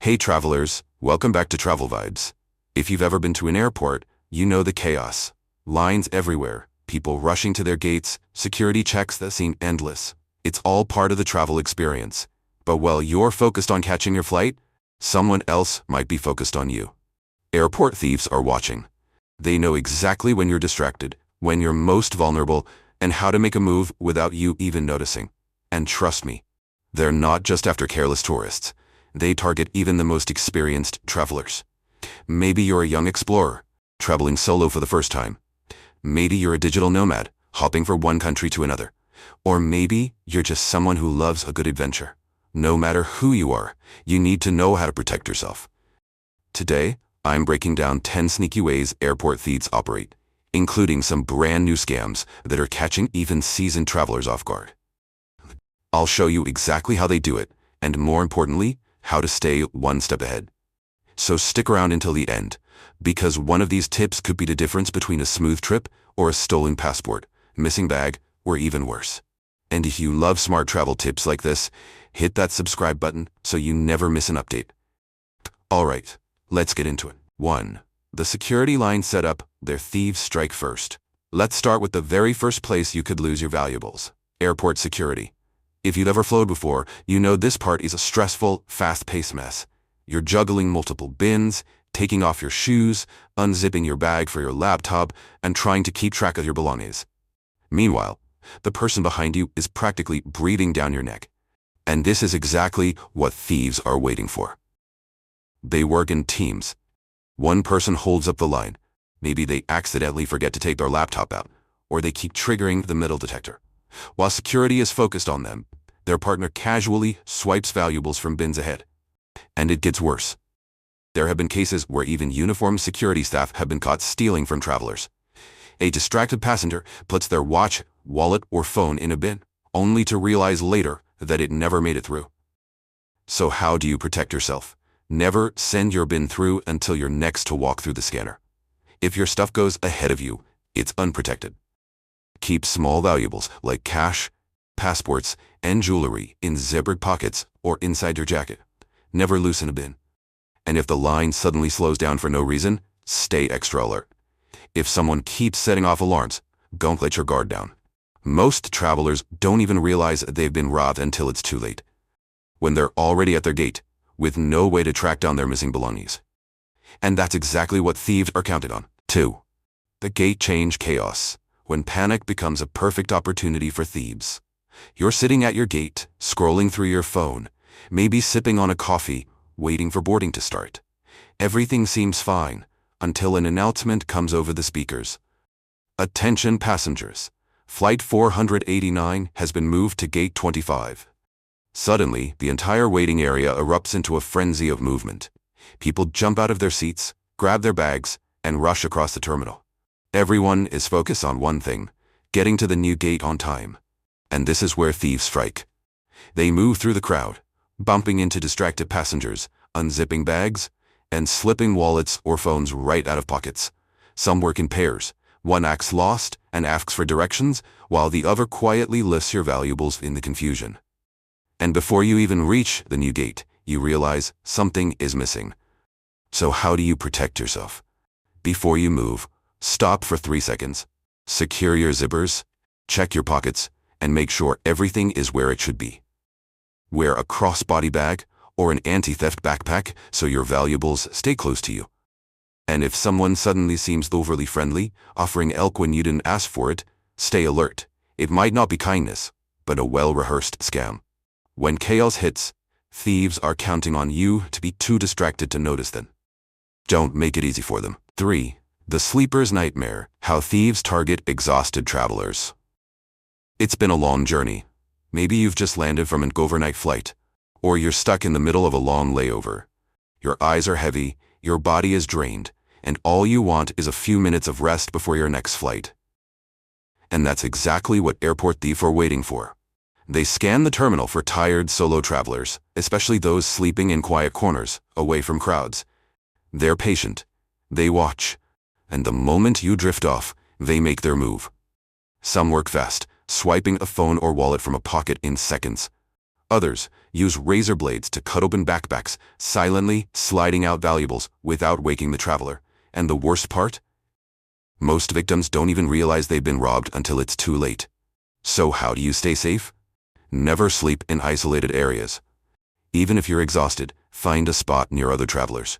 Hey travelers, welcome back to Travel Vibes. If you've ever been to an airport, you know the chaos. Lines everywhere, people rushing to their gates, security checks that seem endless. It's all part of the travel experience. But while you're focused on catching your flight, someone else might be focused on you. Airport thieves are watching. They know exactly when you're distracted, when you're most vulnerable, and how to make a move without you even noticing. And trust me, they're not just after careless tourists. They target even the most experienced travelers. Maybe you're a young explorer, traveling solo for the first time. Maybe you're a digital nomad, hopping from one country to another. Or maybe you're just someone who loves a good adventure. No matter who you are, you need to know how to protect yourself. Today, I'm breaking down 10 sneaky ways airport thieves operate, including some brand new scams that are catching even seasoned travelers off guard. I'll show you exactly how they do it, and more importantly, how to stay one step ahead. So stick around until the end, because one of these tips could be the difference between a smooth trip or a stolen passport, missing bag, or even worse. And if you love smart travel tips like this, hit that subscribe button so you never miss an update. Alright, let's get into it. 1. The security line setup, their thieves strike first. Let's start with the very first place you could lose your valuables. Airport security. If you've ever flown before, you know this part is a stressful, fast-paced mess. You're juggling multiple bins, taking off your shoes, unzipping your bag for your laptop, and trying to keep track of your belongings. Meanwhile, the person behind you is practically breathing down your neck. And this is exactly what thieves are waiting for. They work in teams. One person holds up the line. Maybe they accidentally forget to take their laptop out, or they keep triggering the metal detector. While security is focused on them, their partner casually swipes valuables from bins ahead. And it gets worse. There have been cases where even uniformed security staff have been caught stealing from travelers. A distracted passenger puts their watch, wallet, or phone in a bin, only to realize later that it never made it through. So how do you protect yourself? Never send your bin through until you're next to walk through the scanner. If your stuff goes ahead of you, it's unprotected. Keep small valuables like cash, passports, and jewelry in zippered pockets or inside your jacket. Never loosen a bin. And if the line suddenly slows down for no reason, stay extra alert. If someone keeps setting off alarms, don't let your guard down. Most travelers don't even realize they've been robbed until it's too late, when they're already at their gate, with no way to track down their missing belongings. And that's exactly what thieves are counted on. 2. The gate change chaos, when panic becomes a perfect opportunity for thieves. You're sitting at your gate, scrolling through your phone, maybe sipping on a coffee, waiting for boarding to start. Everything seems fine, until an announcement comes over the speakers. Attention passengers. Flight 489 has been moved to Gate 25. Suddenly, the entire waiting area erupts into a frenzy of movement. People jump out of their seats, grab their bags, and rush across the terminal. Everyone is focused on one thing: getting to the new gate on time. And this is where thieves strike. They move through the crowd, bumping into distracted passengers, unzipping bags, and slipping wallets or phones right out of pockets. Some work in pairs. One acts lost and asks for directions, while the other quietly lifts your valuables in the confusion. And before you even reach the new gate, you realize something is missing. So how do you protect yourself? Before you move, stop for 3 seconds. Secure your zippers, check your pockets, and make sure everything is where it should be. Wear a crossbody bag or an anti-theft backpack so your valuables stay close to you. And if someone suddenly seems overly friendly, offering help when you didn't ask for it, stay alert. It might not be kindness, but a well-rehearsed scam. When chaos hits, thieves are counting on you to be too distracted to notice them. Don't make it easy for them. 3. The sleeper's nightmare, how thieves target exhausted travelers. It's been a long journey. Maybe you've just landed from an overnight flight, or you're stuck in the middle of a long layover. Your eyes are heavy, your body is drained, and all you want is a few minutes of rest before your next flight. And that's exactly what airport thieves are waiting for. They scan the terminal for tired solo travelers, especially those sleeping in quiet corners, away from crowds. They're patient. They watch. And the moment you drift off, they make their move. Some work fast, swiping a phone or wallet from a pocket in seconds. Others use razor blades to cut open backpacks, silently sliding out valuables without waking the traveler. And the worst part? Most victims don't even realize they've been robbed until it's too late. So how do you stay safe? Never sleep in isolated areas. Even if you're exhausted, find a spot near other travelers.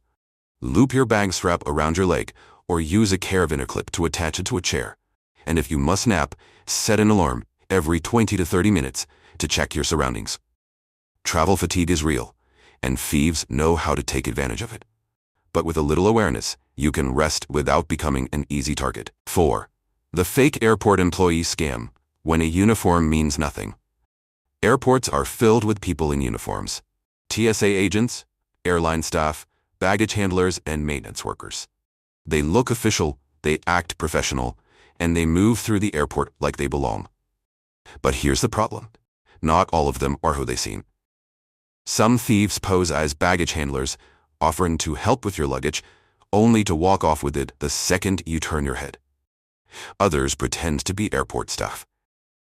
Loop your bag strap around your leg or use a carabiner clip to attach it to a chair. And if you must nap, set an alarm every 20 to 30 minutes to check your surroundings. Travel fatigue is real, and thieves know how to take advantage of it. But with a little awareness, you can rest without becoming an easy target. 4. The fake airport employee scam, when a uniform means nothing. Airports are filled with people in uniforms. TSA agents, airline staff, baggage handlers, and maintenance workers. They look official, they act professional, and they move through the airport like they belong. But here's the problem. Not all of them are who they seem. Some thieves pose as baggage handlers, offering to help with your luggage, only to walk off with it the second you turn your head. Others pretend to be airport staff,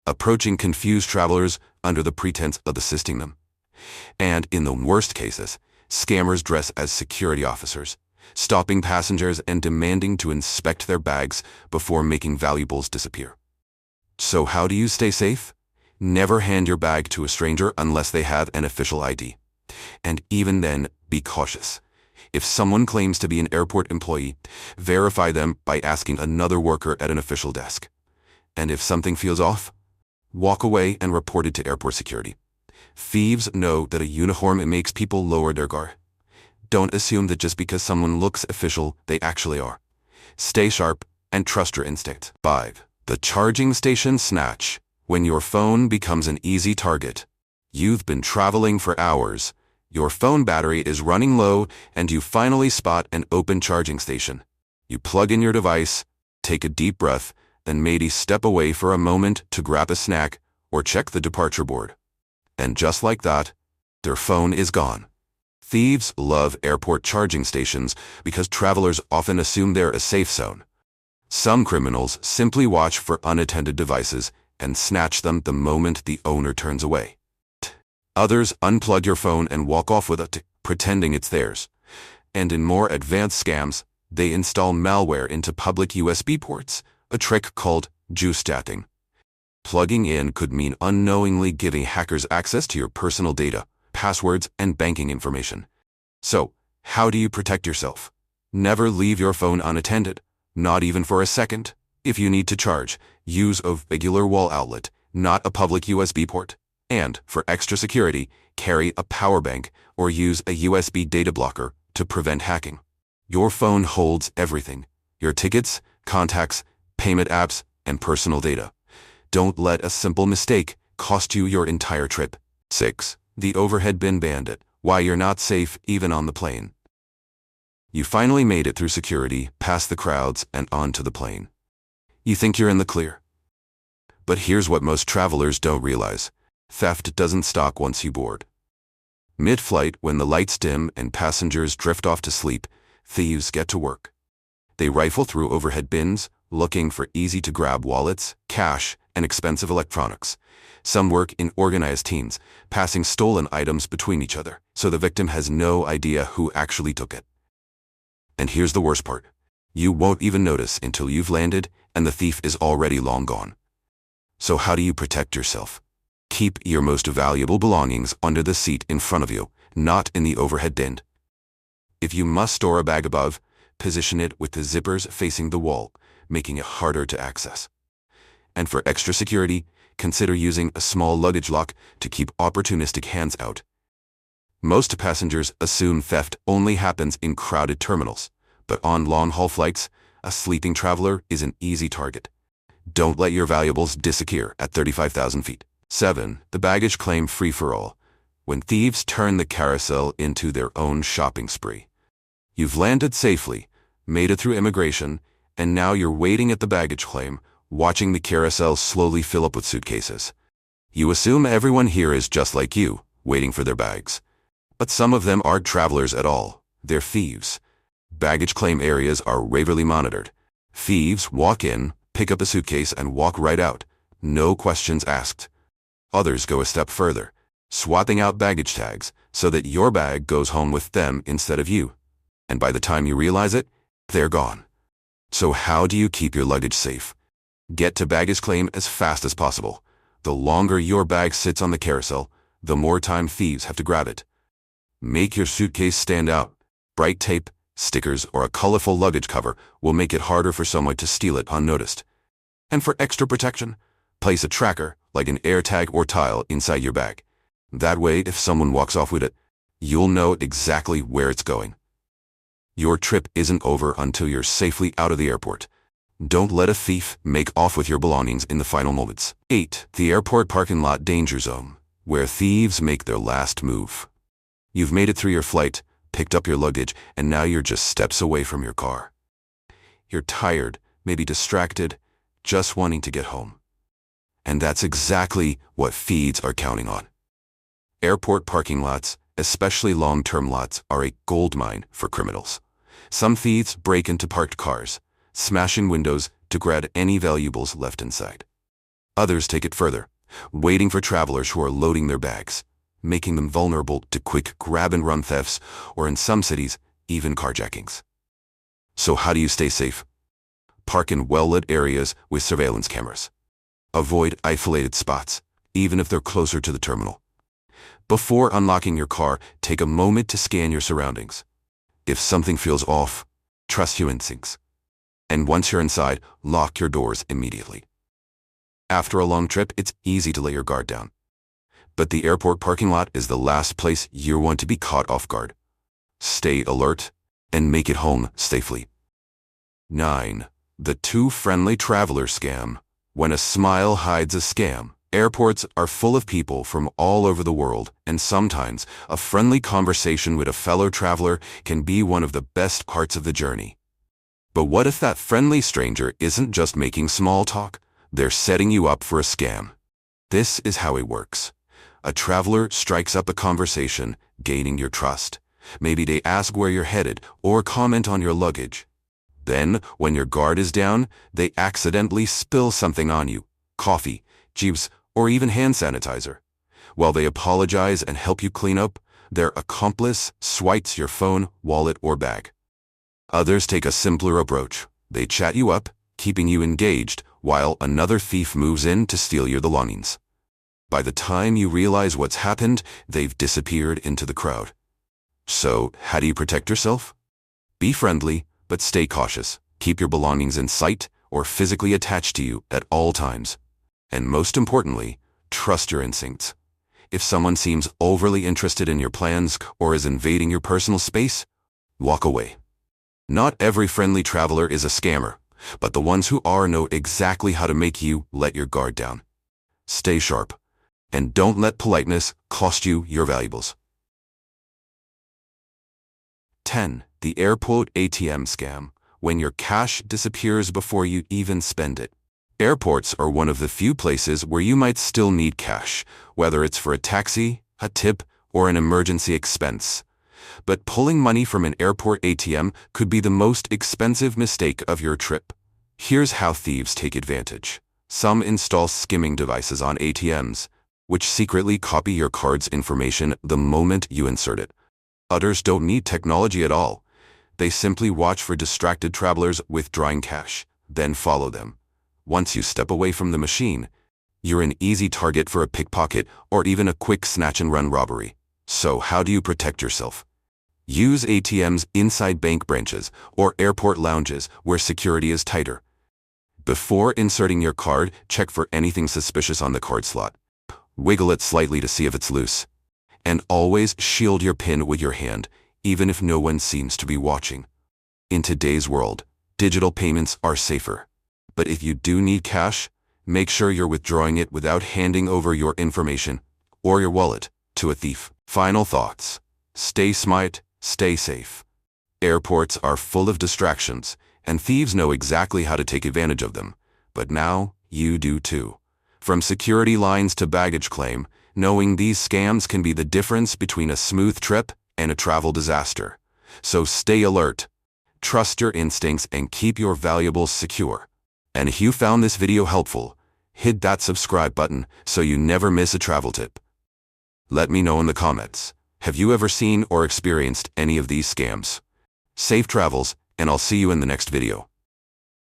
approaching confused travelers under the pretense of assisting them. And in the worst cases, scammers dress as security officers, stopping passengers and demanding to inspect their bags before making valuables disappear. So how do you stay safe? Never hand your bag to a stranger unless they have an official ID. And even then, be cautious. If someone claims to be an airport employee, verify them by asking another worker at an official desk. And if something feels off, walk away and report it to airport security. Thieves know that a uniform makes people lower their guard. Don't assume that just because someone looks official, they actually are. Stay sharp and trust your instinct. 5. The charging station snatch, when your phone becomes an easy target. You've been traveling for hours. Your phone battery is running low, and you finally spot an open charging station. You plug in your device, take a deep breath, then maybe step away for a moment to grab a snack or check the departure board. And just like that, their phone is gone. Thieves love airport charging stations because travelers often assume they're a safe zone. Some criminals simply watch for unattended devices and snatch them the moment the owner turns away. Others unplug your phone and walk off with it, pretending it's theirs. And in more advanced scams, they install malware into public USB ports, a trick called juice jacking. Plugging in could mean unknowingly giving hackers access to your personal data, passwords, and banking information. So, how do you protect yourself? Never leave your phone unattended, not even for a second. If you need to charge, use a regular wall outlet, not a public USB port. And, for extra security, carry a power bank or use a USB data blocker to prevent hacking. Your phone holds everything: your tickets, contacts, payment apps, and personal data. Don't let a simple mistake cost you your entire trip. 6. The Overhead Bin Bandit, why you're not safe even on the plane. You finally made it through security, past the crowds, and onto the plane. You think you're in the clear. But here's what most travelers don't realize. Theft doesn't stop once you board. Mid-flight, when the lights dim and passengers drift off to sleep, thieves get to work. They rifle through overhead bins, looking for easy-to-grab wallets, cash, and expensive electronics. Some work in organized teams, passing stolen items between each other, so the victim has no idea who actually took it. And here's the worst part. You won't even notice until you've landed and the thief is already long gone. So how do you protect yourself? Keep your most valuable belongings under the seat in front of you, not in the overhead bin. If you must store a bag above, position it with the zippers facing the wall, making it harder to access. And for extra security, consider using a small luggage lock to keep opportunistic hands out. Most passengers assume theft only happens in crowded terminals, but on long-haul flights, a sleeping traveler is an easy target. Don't let your valuables disappear at 35,000 feet. 7. The baggage claim free-for-all, when thieves turn the carousel into their own shopping spree. You've landed safely, made it through immigration, and now you're waiting at the baggage claim, watching the carousel slowly fill up with suitcases. You assume everyone here is just like you, waiting for their bags. But some of them aren't travelers at all. They're thieves. Baggage claim areas are regularly monitored. Thieves walk in, pick up a suitcase, and walk right out. No questions asked. Others go a step further. swapping out baggage tags so that your bag goes home with them instead of you. And by the time you realize it, they're gone. So how do you keep your luggage safe? Get to baggage claim as fast as possible. The longer your bag sits on the carousel, the more time thieves have to grab it. Make your suitcase stand out. Bright tape, stickers, or a colorful luggage cover will make it harder for someone to steal it unnoticed. And for extra protection, place a tracker, like an AirTag or tile, inside your bag. That way, if someone walks off with it, you'll know exactly where it's going. Your trip isn't over until you're safely out of the airport. Don't let a thief make off with your belongings in the final moments. 8. The airport parking lot danger zone, where thieves make their last move. You've made it through your flight, picked up your luggage, and now you're just steps away from your car. You're tired, maybe distracted, just wanting to get home. And that's exactly what thieves are counting on. Airport parking lots, especially long-term lots, are a goldmine for criminals. Some thieves break into parked cars, smashing windows to grab any valuables left inside. Others take it further, waiting for travelers who are loading their bags, making them vulnerable to quick grab-and-run thefts, or in some cities, even carjackings. So how do you stay safe? Park in well-lit areas with surveillance cameras. Avoid isolated spots, even if they're closer to the terminal. Before unlocking your car, take a moment to scan your surroundings. If something feels off, trust your instincts. And once you're inside, lock your doors immediately. After a long trip, it's easy to let your guard down. But the airport parking lot is the last place you want to be caught off guard. Stay alert and make it home safely. 9. The Too Friendly Traveler Scam. When a smile hides a scam. Airports are full of people from all over the world, and sometimes a friendly conversation with a fellow traveler can be one of the best parts of the journey. But what if that friendly stranger isn't just making small talk? They're setting you up for a scam. This is how it works. A traveler strikes up a conversation, gaining your trust. Maybe they ask where you're headed or comment on your luggage. Then, when your guard is down, they accidentally spill something on you: coffee, juice, or even hand sanitizer. While they apologize and help you clean up, their accomplice swipes your phone, wallet, or bag. Others take a simpler approach. They chat you up, keeping you engaged, while another thief moves in to steal your belongings. By the time you realize what's happened, they've disappeared into the crowd. So, how do you protect yourself? Be friendly, but stay cautious. Keep your belongings in sight or physically attached to you at all times. And most importantly, trust your instincts. If someone seems overly interested in your plans or is invading your personal space, walk away. Not every friendly traveler is a scammer, but the ones who are know exactly how to make you let your guard down. Stay sharp, and don't let politeness cost you your valuables. 10. The Airport ATM Scam. When your cash disappears before you even spend it. Airports are one of the few places where you might still need cash, whether it's for a taxi, a tip, or an emergency expense. But pulling money from an airport ATM could be the most expensive mistake of your trip. Here's how thieves take advantage. Some install skimming devices on ATMs, which secretly copy your card's information the moment you insert it. Others don't need technology at all. They simply watch for distracted travelers withdrawing cash, then follow them. Once you step away from the machine, you're an easy target for a pickpocket or even a quick snatch-and-run robbery. So how do you protect yourself? Use ATMs inside bank branches or airport lounges where security is tighter. Before inserting your card, check for anything suspicious on the card slot. Wiggle it slightly to see if it's loose. And always shield your PIN with your hand, even if no one seems to be watching. In today's world, digital payments are safer. But if you do need cash, make sure you're withdrawing it without handing over your information or your wallet to a thief. Final thoughts. Stay smart, stay safe. Airports are full of distractions, and thieves know exactly how to take advantage of them. But now, you do too. From security lines to baggage claim, knowing these scams can be the difference between a smooth trip and a travel disaster. So stay alert, trust your instincts, and keep your valuables secure. And if you found this video helpful, hit that subscribe button so you never miss a travel tip. Let me know in the comments. Have you ever seen or experienced any of these scams? Safe travels, and I'll see you in the next video.